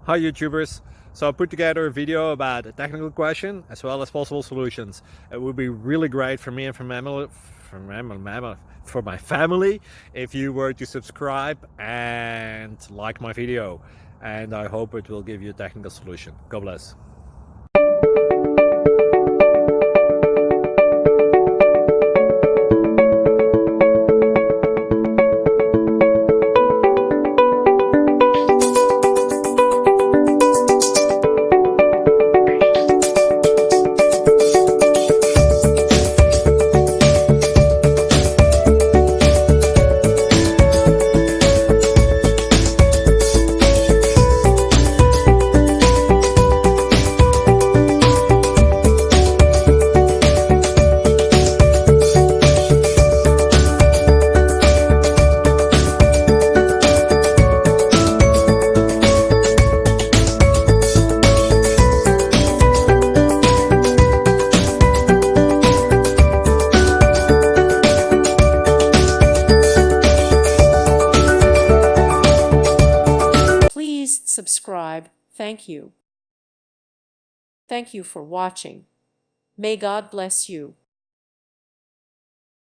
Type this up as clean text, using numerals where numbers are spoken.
Hi YouTubers! So I put together a video about a technical question as well as possible solutions. It would be really great for me and for my family if you were to subscribe and like my video, and I hope it will give you a technical solution. God bless. Please subscribe. Thank you. Thank you for watching. May God bless you.